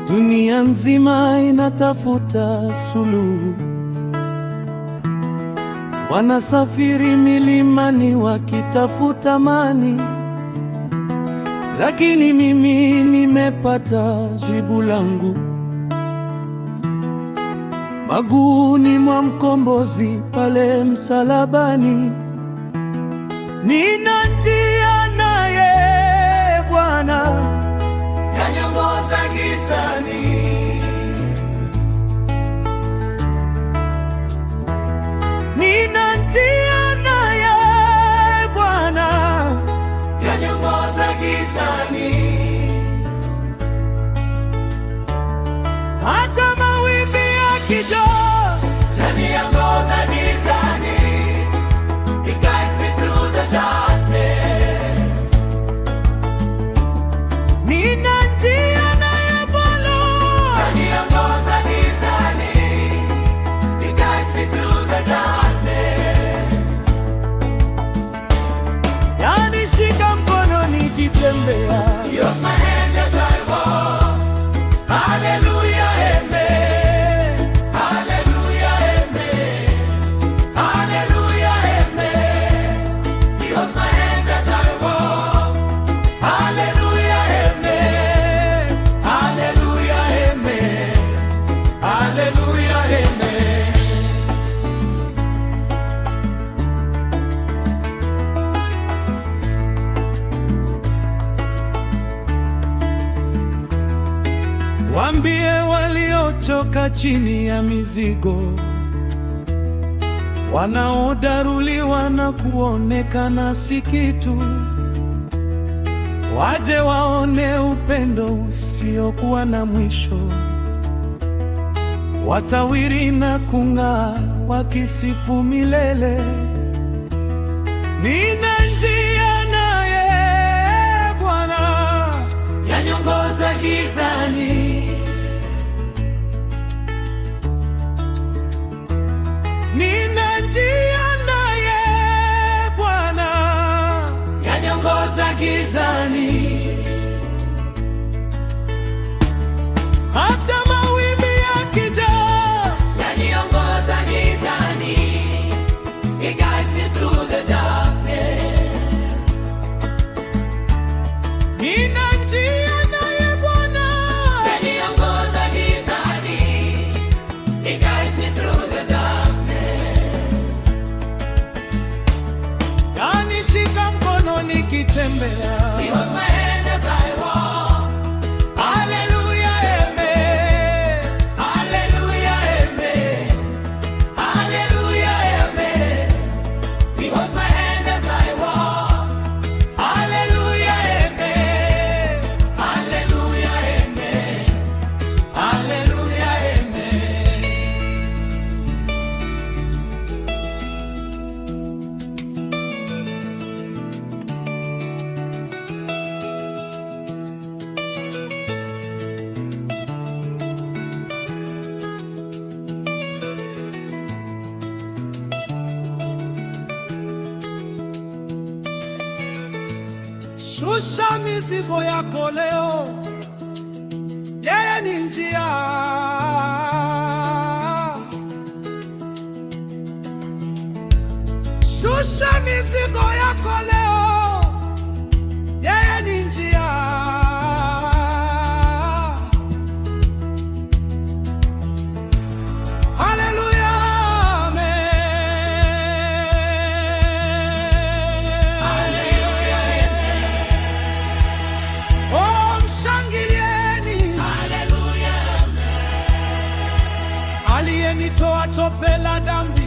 Dunia nzima inatafuta suluhu, wanasafiri milimani wakitafuta amani, lakini mimi nimepata jibu langu maguuni mwa mkombozi pale msalabani. Nina njia naye Bwana yaniongoza gizani, nina njia naye Bwana yaniongoza gizani, hata mawimbi yakija yaniongoza gizani. He guides me through the darkness. Nina njia naye Bwana yaniongoza gizani. He guides me through the darkness. Yanishika mkono nikitembea. He holds my hand as I walk. Hallelujah, amen. Hallelujah, amen. Hallelujah, amen. He holds my hand as I walk. Hallelujah, amen. Hallelujah, amen. Hallelujah, amen. Waambie waliochoka chini ya mizigo, wanaodaruliwa na kuonekana si kitu, waje waone upendo usiokuwa na mwisho, watawiri na kung'aa wakisifu milele. Nina njia naye Bwana yaniongoza gizani, nina njia naye Bwana yaniongoza gizani, hata mawimbi yakija yaniongoza gizani. He guides me through the darkness. Nina njia naye Bwana yaniongoza gizani. He guides me through the darkness. Yanishika mkono nikitembea. He holds my hand as I walk. Hallelujah, amen. Hallelujah, amen. Hallelujah, amen. He holds my hand as I walk. Hallelujah, amen. Hallelujah, amen. Hallelujah, amen. Shusha mizigo yako leo, yeye ni njia. Shusha mizigo yako leo, yeye ni njia. Hallelujah, amen. Oh, mshangilieni. Hallelujah, amen. Aliyenitoa tope la dhambi